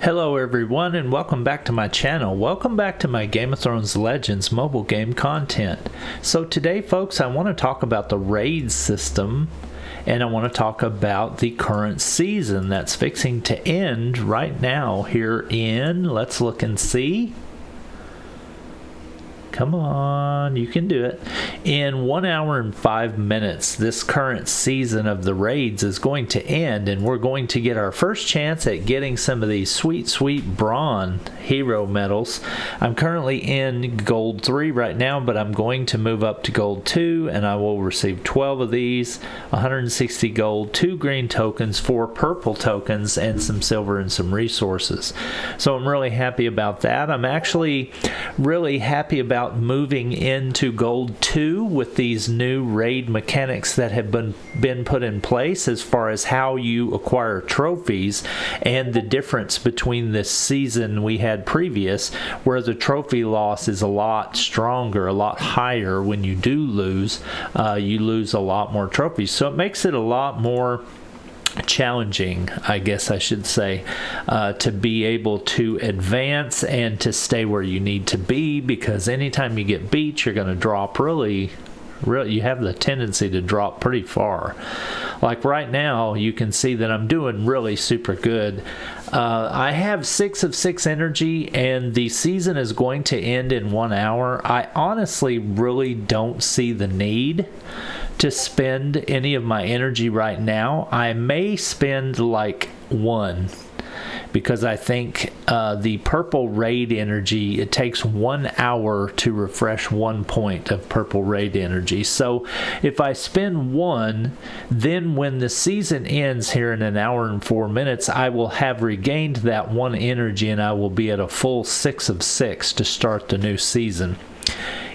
Hello everyone and welcome back to my channel. Welcome back to my Game of Thrones Legends mobile game content. So today folks, I want to talk about the raid system and I want to talk about the current season that's fixing to end right now here in, let's look and see. Come on, you can do it. In 1 hour and 5 minutes, this current season of the raids is going to end, and we're going to get our first chance at getting some of these sweet, sweet Bronn hero medals. I'm currently in Gold 3 right now, but I'm going to move up to Gold 2, and I will receive 12 of these, 160 gold, 2 green tokens, 4 purple tokens, and some silver and some resources. So I'm really happy about that. I'm actually really happy about moving into Gold 2 with these new raid mechanics that have been put in place as far as how you acquire trophies and the difference between this season we had previous, where the trophy loss is a lot stronger, a lot higher. When you do lose, you lose a lot more trophies, so it makes it a lot more challenging, I guess I should say, to be able to advance and to stay where you need to be, because anytime you get beat, you're going to drop really you have the tendency to drop pretty far. Like right now, you can see that I'm doing really super good. I have 6 of 6 energy, and the season is going to end in 1 hour. I honestly really don't see the need to spend any of my energy right now. I may spend like 1, because I think the purple raid energy, it takes 1 hour to refresh 1 point of purple raid energy. So if I spend 1, then when the season ends here in 1 hour and 4 minutes, I will have regained that 1 energy, and I will be at a full 6 of 6 to start the new season.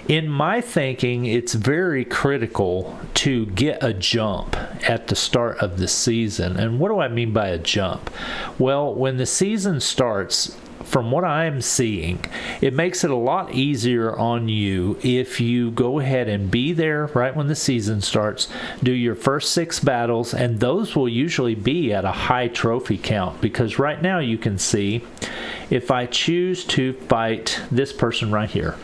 In my thinking, it's very critical to get a jump at the start of the season. And what do I mean by a jump? Well, when the season starts, from what I'm seeing, it makes it a lot easier on you if you go ahead and be there right when the season starts, do your first 6 battles, and those will usually be at a high trophy count, because right now you can see if I choose to fight this person right here,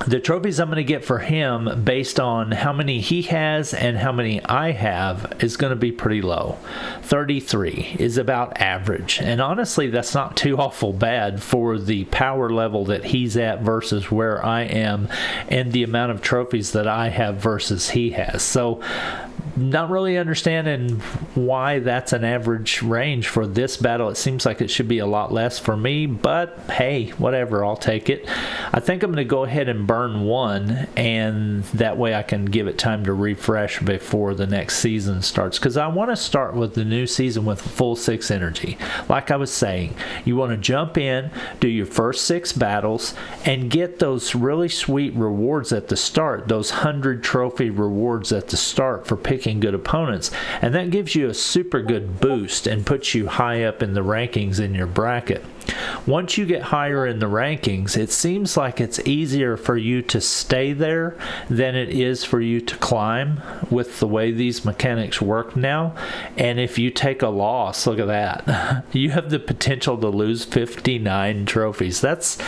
the trophies I'm going to get for him based on how many he has and how many I have is going to be pretty low. 33 is about average, and honestly that's not too awful bad for the power level that he's at versus where I am, and the amount of trophies that I have versus he has. So not really understanding why that's an average range for this battle. It seems like it should be a lot less for me, but hey, whatever, I'll take it. I think I'm going to go ahead and burn 1, and that way I can give it time to refresh before the next season starts, because I want to start with the new season with full 6 energy. Like I was saying, you want to jump in, do your first 6 battles, and get those really sweet rewards at the start, those 100 trophy rewards at the start for picking good opponents, and that gives you a super good boost and puts you high up in the rankings in your bracket. Once you get higher in the rankings, it seems like it's easier for you to stay there than it is for you to climb with the way these mechanics work now. And if you take a loss, look at that, you have the potential to lose 59 trophies. That's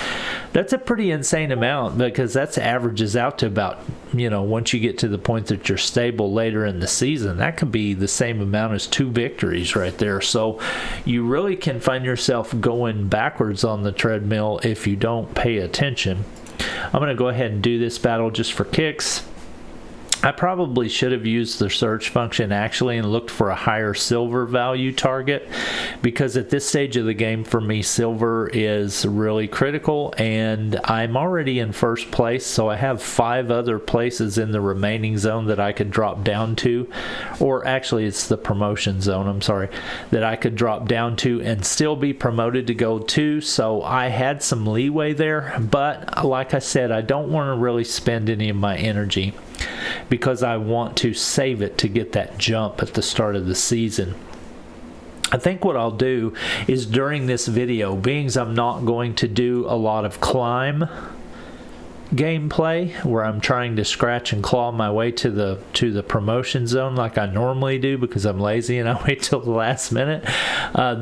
a pretty insane amount, because that's averages out to about, once you get to the point that you're stable later in the season, that could be the same amount as 2 victories right there. So you really can find yourself going backwards on the treadmill if you don't pay attention. I'm going to go ahead and do this battle just for kicks. I probably should have used the search function actually and looked for a higher silver value target, because at this stage of the game for me, silver is really critical, and I'm already in first place, so I have 5 other places in the remaining zone that I could drop down to, or actually it's the promotion zone, I'm sorry, that I could drop down to and still be promoted to Gold 2, so I had some leeway there. But like I said, I don't want to really spend any of my energy, because I want to save it to get that jump at the start of the season. I think what I'll do is during this video, being as I'm not going to do a lot of climb gameplay where I'm trying to scratch and claw my way to the promotion zone like I normally do because I'm lazy and I wait till the last minute.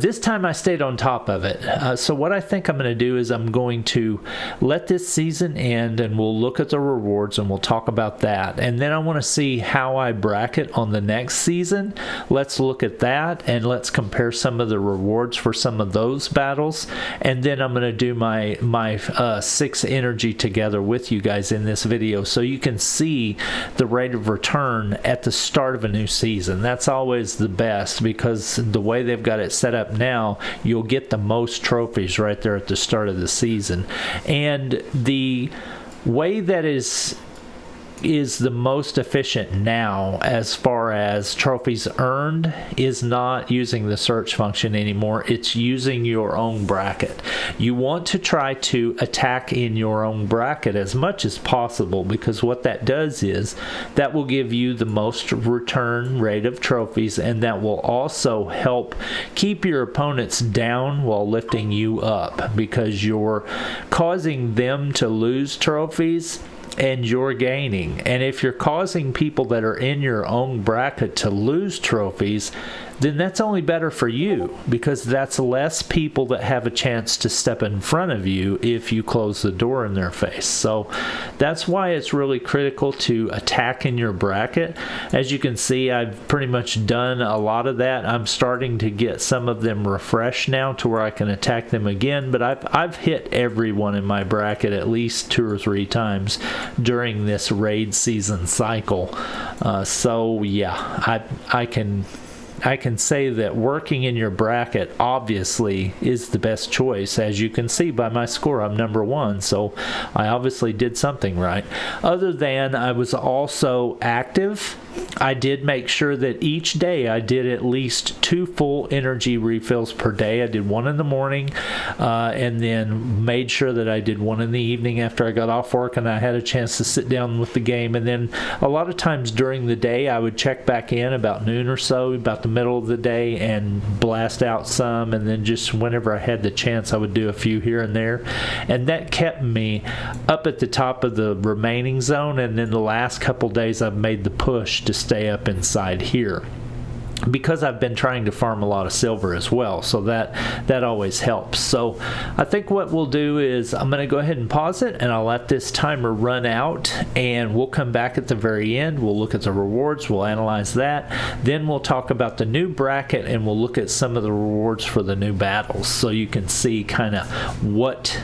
This time I stayed on top of it. So what I think I'm going to do is I'm going to let this season end and we'll look at the rewards and we'll talk about that. And then I want to see how I bracket on the next season. Let's look at that and let's compare some of the rewards for some of those battles. And then I'm going to do my 6 energy together with you guys in this video so you can see the rate of return at the start of a new season. That's always the best because the way they've got it set up now, you'll get the most trophies right there at the start of the season. And the way that is the most efficient now as far as trophies earned is not using the search function anymore. It's using your own bracket. You want to try to attack in your own bracket as much as possible because what that does is that will give you the most return rate of trophies, and that will also help keep your opponents down while lifting you up because you're causing them to lose trophies and you're gaining. And if you're causing people that are in your own bracket to lose trophies, then that's only better for you because that's less people that have a chance to step in front of you if you close the door in their face. So that's why it's really critical to attack in your bracket. As you can see, I've pretty much done a lot of that. I'm starting to get some of them refreshed now to where I can attack them again, but I've hit everyone in my bracket at least 2 or 3 times during this raid season cycle. So yeah, I can say that working in your bracket obviously is the best choice. As you can see by my score, I'm number 1, so I obviously did something right. Other than I was also active. I did make sure that each day I did at least 2 full energy refills per day. I did 1 in the morning and then made sure that I did 1 in the evening after I got off work and I had a chance to sit down with the game. And then a lot of times during the day I would check back in about noon or so, about the middle of the day, and blast out some, and then just whenever I had the chance I would do a few here and there. And that kept me up at the top of the remaining zone, and then the last couple days I've made the push to stay up inside here because I've been trying to farm a lot of silver as well, so that always helps. So I think what we'll do is I'm going to go ahead and pause it and I'll let this timer run out, and we'll come back at the very end. We'll look at the rewards, we'll analyze that, then we'll talk about the new bracket and we'll look at some of the rewards for the new battles so you can see kind of what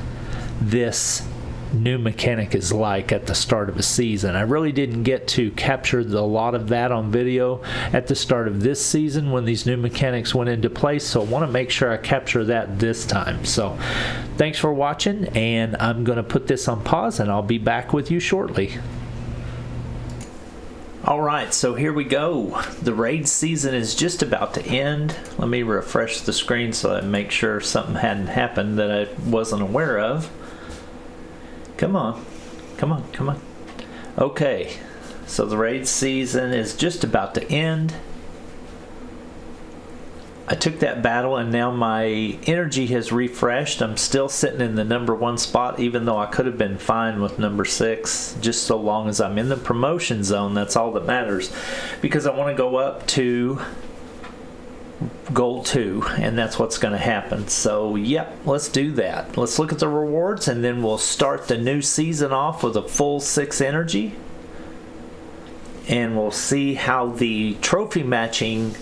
this new mechanic is like at the start of a season. I really didn't get to capture a lot of that on video at the start of this season when these new mechanics went into place, so I want to make sure I capture that this time. So thanks for watching, and I'm going to put this on pause and I'll be back with you shortly. Alright, so here we go. The raid season is just about to end. Let me refresh the screen so I make sure something hadn't happened that I wasn't aware of. Come on, come on, come on. Okay, so the raid season is just about to end. I took that battle and now my energy has refreshed. I'm still sitting in the number 1 spot, even though I could have been fine with number 6, just so long as I'm in the promotion zone. That's all that matters, because I want to go up to gold 2, and that's what's going to happen. So yep, let's do that. Let's look at the rewards, and then we'll start the new season off with a full 6 energy, and we'll see how the trophy matching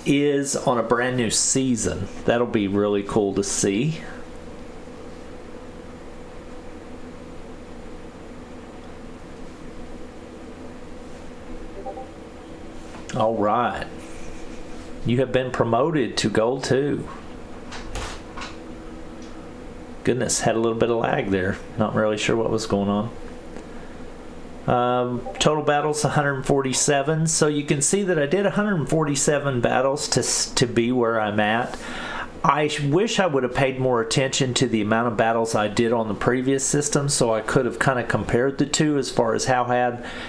is on a brand new season. That'll be really cool to see. All right. You have been promoted to gold 2. Goodness, had a little bit of lag there. Not really sure what was going on. Total battles 147. So you can see that I did 147 battles to be where I'm at. I wish I would have paid more attention to the amount of battles I did on the previous system, so I could have kind of compared the two as far as how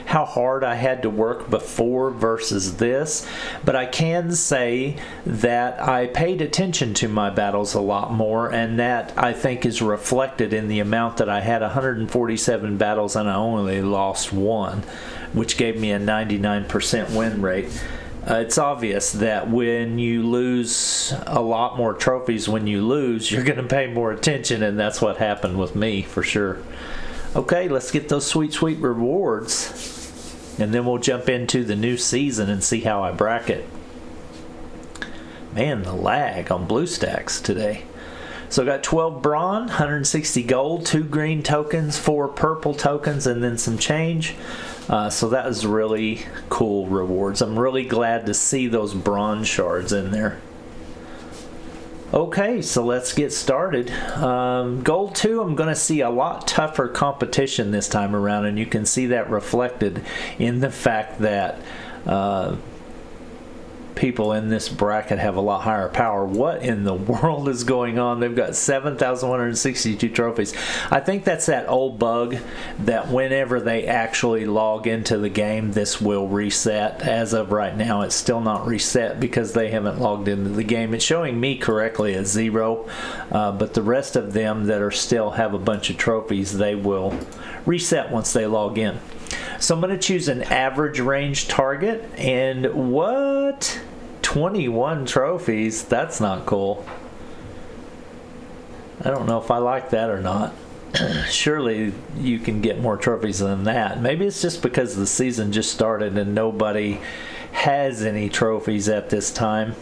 hard I had to work before versus this. But I can say that I paid attention to my battles a lot more, and that I think is reflected in the amount that I had 147 battles and I only lost one, which gave me a 99% win rate. It's obvious that when you lose a lot more trophies when you lose, you're going to pay more attention, and that's what happened with me for sure. Okay, let's get those sweet, sweet rewards, and then we'll jump into the new season and see how I bracket. Man, the lag on BlueStacks today. So I got 12 bronze, 160 gold, 2 green tokens, 4 purple tokens, and then some change. So that was really cool rewards. I'm really glad to see those bronze shards in there. Okay, so let's get started. Gold 2, I'm going to see a lot tougher competition this time around, and you can see that reflected in the fact that people in this bracket have a lot higher power. What in the world is going on? They've got 7,162 trophies. I think that's that old bug that whenever they actually log into the game, this will reset. As of right now, it's still not reset because they haven't logged into the game. It's showing me correctly as 0, but the rest of them that are still have a bunch of trophies, they will reset once they log in. So I'm going to choose an average range target, and what? 21 trophies? That's not cool. I don't know if I like that or not. Surely you can get more trophies than that. Maybe it's just because the season just started and nobody has any trophies at this time.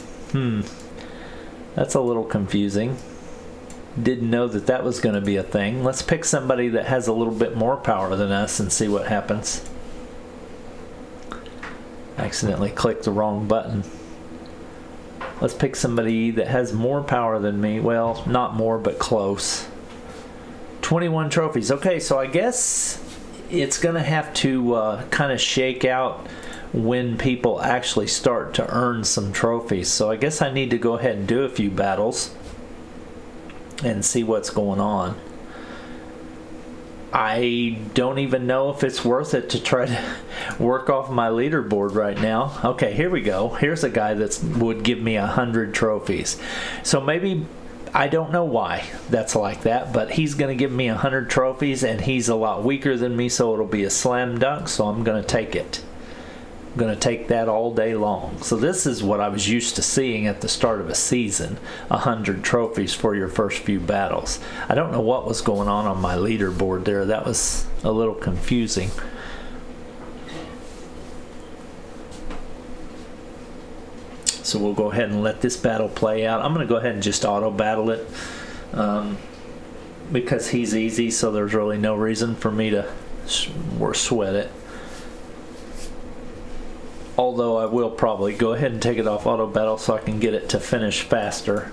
That's a little confusing. Didn't know that that was going to be a thing. Let's pick somebody that has a little bit more power than us and see what happens. Accidentally clicked the wrong button. Let's pick somebody that has more power than me. Well, not more, but close. 21 trophies. Okay, so I guess it's going to have to kind of shake out when people actually start to earn some trophies. So I guess I need to go ahead and do a few battles and see what's going on. I don't even know if it's worth it to try to work off my leaderboard right now. Okay, here we go. Here's a guy that would give me 100 trophies. So maybe, I don't know why that's like that, but he's going to give me 100 trophies, and he's a lot weaker than me, so it'll be a slam dunk, so I'm going to take it. I'm going to take that all day long. So this is what I was used to seeing at the start of a season, 100 trophies for your first few battles. I don't know what was going on my leaderboard there. That was a little confusing. So we'll go ahead and let this battle play out. I'm going to go ahead and just auto battle it because he's easy, so there's really no reason for me to sweat it. Although I will probably go ahead and take it off auto battle so I can get it to finish faster.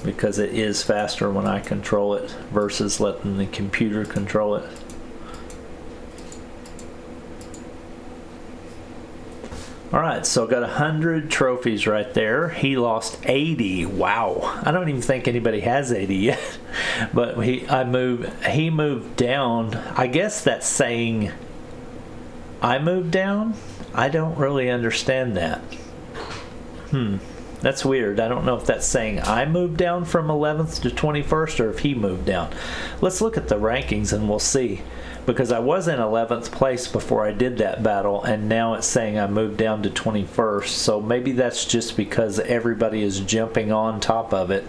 Because it is faster when I control it versus letting the computer control it. Alright, so got 100 trophies right there. He lost 80. Wow. I don't even think anybody has 80 yet. But he moved down. I guess that's saying I moved down? I don't really understand that. That's weird. I don't know if that's saying I moved down from 11th to 21st or if he moved down. Let's look at the rankings and we'll see. Because I was in 11th place before I did that battle, and now it's saying I moved down to 21st. So maybe that's just because everybody is jumping on top of it.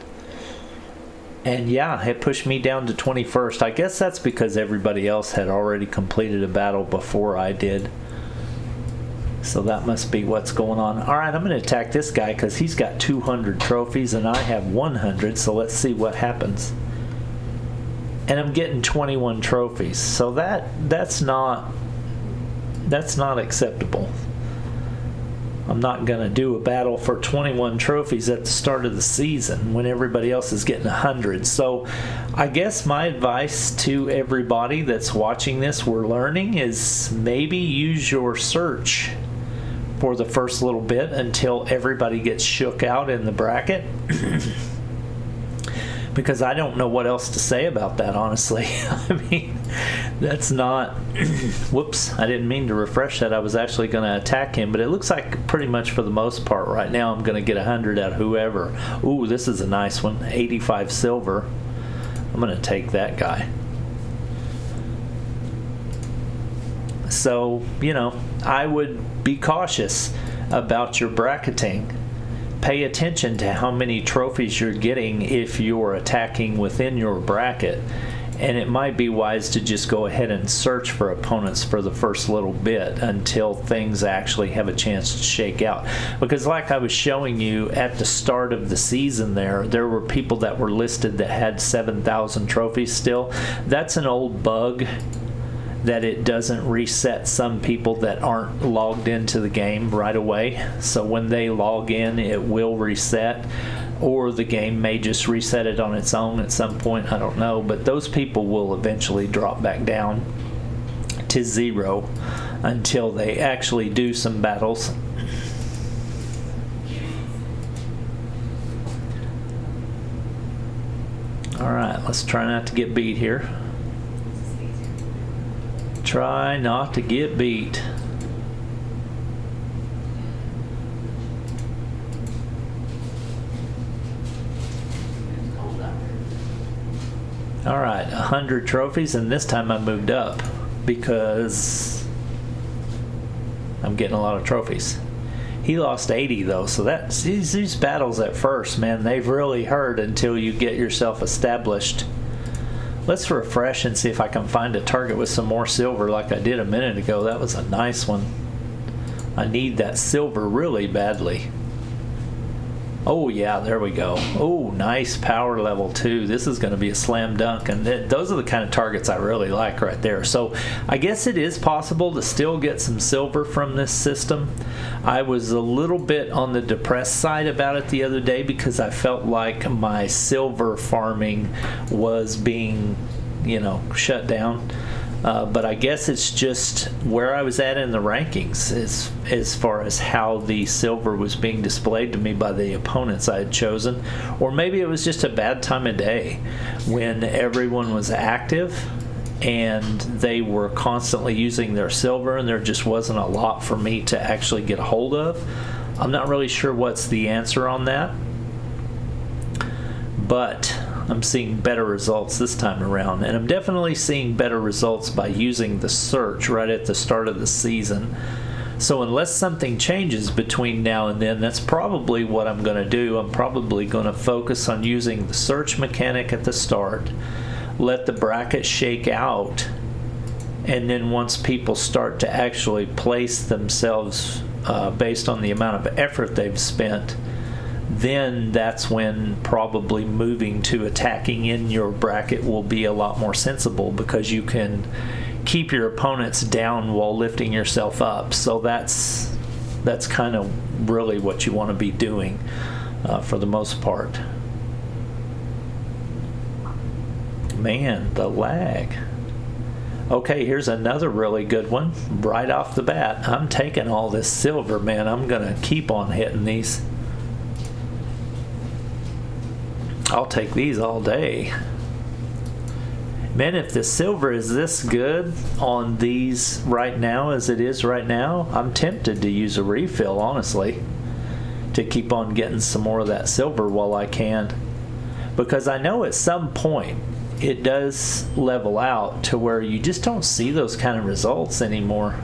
And yeah, it pushed me down to 21st. I guess that's because everybody else had already completed a battle before I did. So that must be what's going on. Alright, I'm going to attack this guy because he's got 200 trophies and I have 100. So let's see what happens. And I'm getting 21 trophies, so that's not acceptable. I'm not gonna do a battle for 21 trophies at the start of the season when everybody else is getting 100. So I guess my advice to everybody that's watching this, we're learning, is maybe use your search for the first little bit until everybody gets shook out in the bracket. Because I don't know what else to say about that, honestly. I mean, that's not... Whoops, I didn't mean to refresh that. I was actually going to attack him, but it looks like pretty much for the most part right now I'm going to get 100 out of whoever. Ooh, this is a nice one. 85 silver. I'm going to take that guy. So, you know, I would be cautious about your bracketing. Pay attention to how many trophies you're getting if you're attacking within your bracket, and it might be wise to just go ahead and search for opponents for the first little bit until things actually have a chance to shake out. Because like I was showing you at the start of the season there were people that were listed that had 7,000 trophies still. That's an old bug, that it doesn't reset some people that aren't logged into the game right away. So when they log in, it will reset, or the game may just reset it on its own at some point. I don't know, but those people will eventually drop back down to 0 until they actually do some battles. All right, let's try not to get beat here. Try not to get beat. All right, 100 trophies, and this time I moved up because I'm getting a lot of trophies. He lost 80 though, so that's these battles at first, man, they've really hurt until you get yourself established. Let's refresh and see if I can find a target with some more silver like I did a minute ago. That was a nice one. I need that silver really badly. Oh yeah, there we go. Oh, nice power level 2. This is going to be a slam dunk, and those are the kind of targets I really like right there. So I guess it is possible to still get some silver from this system. I was a little bit on the depressed side about it the other day because I felt like my silver farming was being, you know, shut down. But I guess it's just where I was at in the rankings as far as how the silver was being displayed to me by the opponents I had chosen. Or maybe it was just a bad time of day when everyone was active and they were constantly using their silver and there just wasn't a lot for me to actually get a hold of. I'm not really sure what's the answer on that, but I'm seeing better results this time around, and I'm definitely seeing better results by using the search right at the start of the season. So unless something changes between now and then, that's probably what I'm going to do. I'm probably going to focus on using the search mechanic at the start, let the bracket shake out, and then once people start to actually place themselves based on the amount of effort they've spent, then that's when probably moving to attacking in your bracket will be a lot more sensible, because you can keep your opponents down while lifting yourself up. So that's kind of really what you want to be doing for the most part. Man, the lag. Okay, here's another really good one right off the bat. I'm taking all this silver, man. I'm gonna keep on hitting these. I'll take these all day. Man, if the silver is this good on these right now as it is right now, I'm tempted to use a refill, honestly, to keep on getting some more of that silver while I can. Because I know at some point it does level out to where you just don't see those kind of results anymore.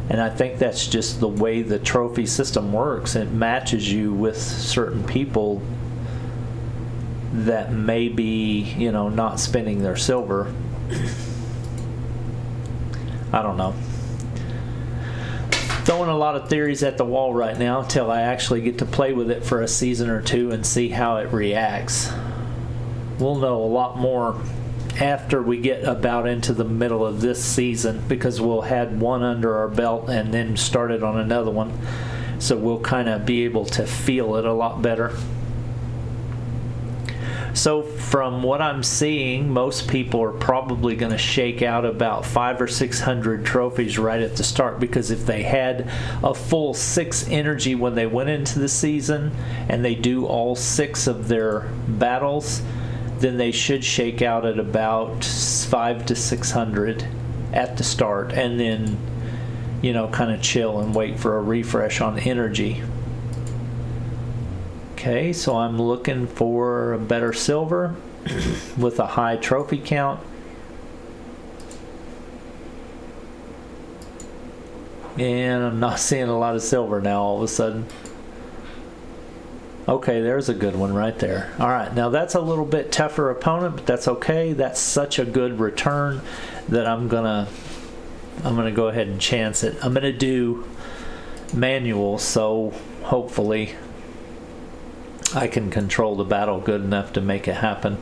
And I think that's just the way the trophy system works. It matches you with certain people that may be, you know, not spending their silver. I don't know. Throwing a lot of theories at the wall right now until I actually get to play with it for a season or two and see how it reacts. We'll know a lot more after we get about into the middle of this season, because we'll had one under our belt and then started on another one. So we'll kind of be able to feel it a lot better. So from what I'm seeing, most people are probably going to shake out about 500 or 600 trophies right at the start, because if they had a full 6 energy when they went into the season and they do all 6 of their battles, then they should shake out at about 500 to 600 at the start, and then, you know, kind of chill and wait for a refresh on energy. Okay, so I'm looking for a better silver with a high trophy count. And I'm not seeing a lot of silver now all of a sudden. Okay, there's a good one right there. All right, now that's a little bit tougher opponent, but that's okay. That's such a good return that I'm gonna go ahead and chance it. I'm gonna do manual, so hopefully I can control the battle good enough to make it happen.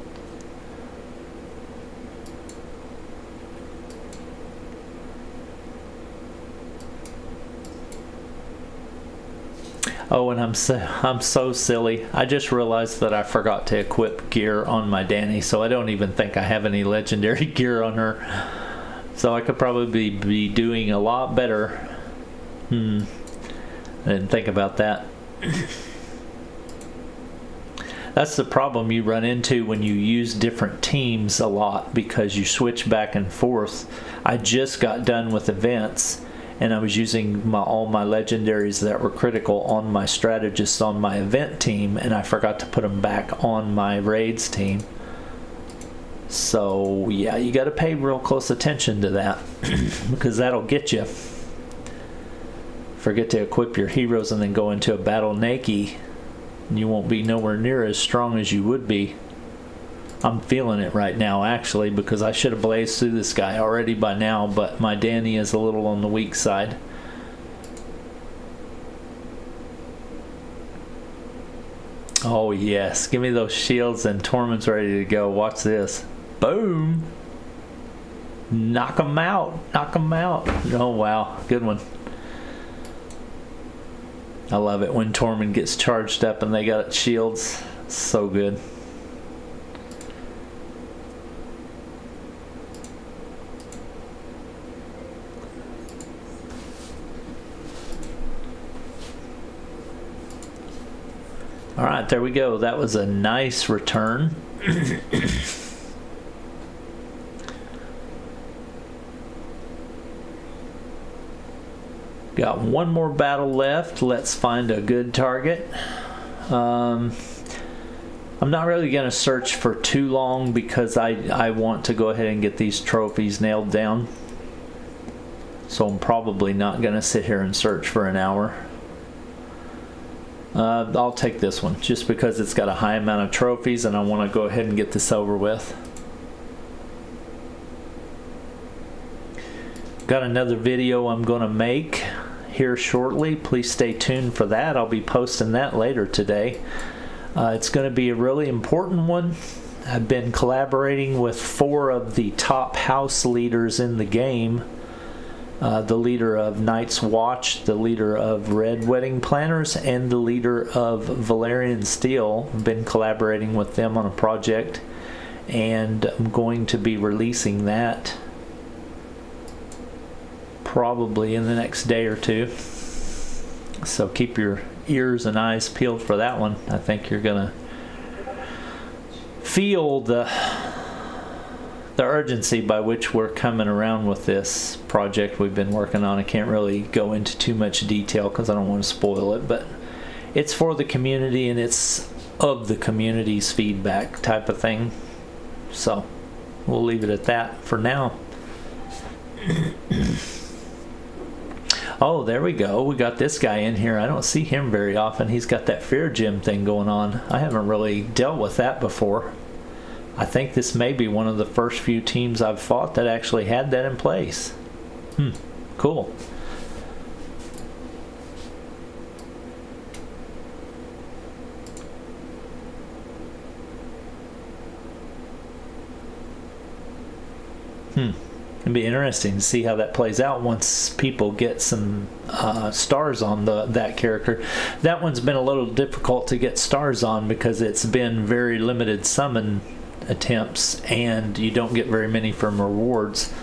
Oh, and I'm so silly. I just realized that I forgot to equip gear on my Dani, so I don't even think I have any legendary gear on her. So I could probably be doing a lot better. I didn't think about that. That's the problem you run into when you use different teams a lot, because you switch back and forth. I just got done with events, and I was using all my legendaries that were critical on my strategists on my event team, and I forgot to put them back on my raids team. So yeah, you got to pay real close attention to that because that'll get you. Forget to equip your heroes and then go into a battle naked, and you won't be nowhere near as strong as you would be. I'm feeling it right now, actually, because I should have blazed through this guy already by now, but my Dani is a little on the weak side. Oh yes, give me those shields, and Tormund's ready to go. Watch this. Boom! Knock him out. Knock him out. Oh wow, good one. I love it when Tormund gets charged up and they got shields. So good. All right, there we go. That was a nice return. Got one more battle left. Let's find a good target. I'm not really going to search for too long because I want to go ahead and get these trophies nailed down. So I'm probably not going to sit here and search for an hour. I'll take this one just because it's got a high amount of trophies and I want to go ahead and get this over with. Got another video I'm going to make here shortly. Please stay tuned for that. I'll be posting that later today. It's going to be a really important one. I've been collaborating with 4 of the top house leaders in the game. The leader of Night's Watch, the leader of Red Wedding Planners, and the leader of Valyrian Steel. I've been collaborating with them on a project, and I'm going to be releasing that probably in the next day or two. So keep your ears and eyes peeled for that one. I think you're gonna feel the urgency by which we're coming around with this project we've been working on. I can't really go into too much detail because I don't want to spoil it, but it's for the community and it's of the community's feedback type of thing. So we'll leave it at that for now. Oh, there we go. We got this guy in here. I don't see him very often. He's got that fear gem thing going on. I haven't really dealt with that before. I think this may be one of the first few teams I've fought that actually had that in place. Cool. It'd be interesting to see how that plays out once people get some stars on that character. That one's been a little difficult to get stars on because it's been very limited summon attempts and you don't get very many from rewards.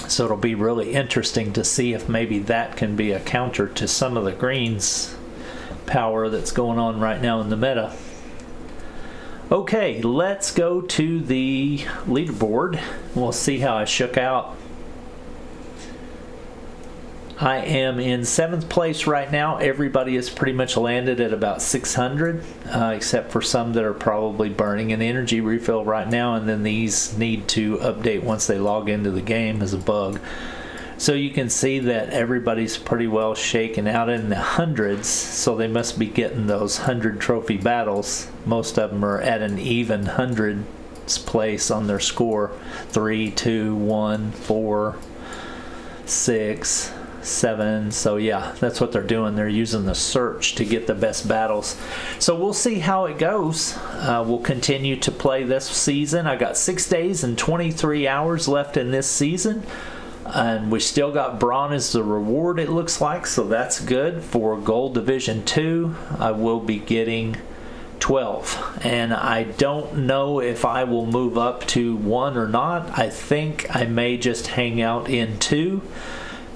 So it'll be really interesting to see if maybe that can be a counter to some of the greens power that's going on right now in the meta. Okay, let's go to the leaderboard. We'll see how I shook out. I am in 7th place right now. Everybody is pretty much landed at about 600, except for some that are probably burning an energy refill right now, and then these need to update once they log into the game as a bug. So you can see that everybody's pretty well shaken out in the hundreds, so they must be getting those 100 trophy battles. Most of them are at an even 100th place on their score. 3, 2, 1, 4, 6, 7. So yeah, that's what they're doing. They're using the search to get the best battles. So we'll see how it goes. We'll continue to play this season. I got 6 days and 23 hours left in this season. And we still got Braun as the reward, it looks like, so that's good. For Gold Division 2, I will be getting 12. And I don't know if I will move up to 1 or not. I think I may just hang out in 2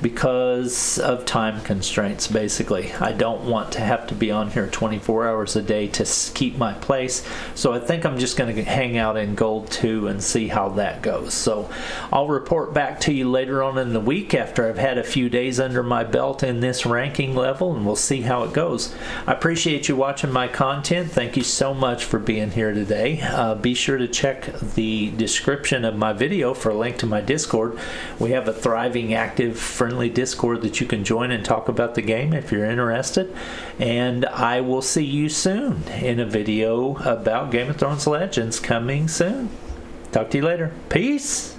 because of time constraints, basically. I don't want to have to be on here 24 hours a day to keep my place. So I think I'm just going to hang out in Gold 2 and see how that goes. So I'll report back to you later on in the week after I've had a few days under my belt in this ranking level, and we'll see how it goes. I appreciate you watching my content. Thank you so much for being here today. Be sure to check the description of my video for a link to my Discord. We have a thriving, active, friendly Discord that you can join and talk about the game if you're interested. And I will see you soon in a video about Game of Thrones Legends coming soon. Talk to you later. Peace.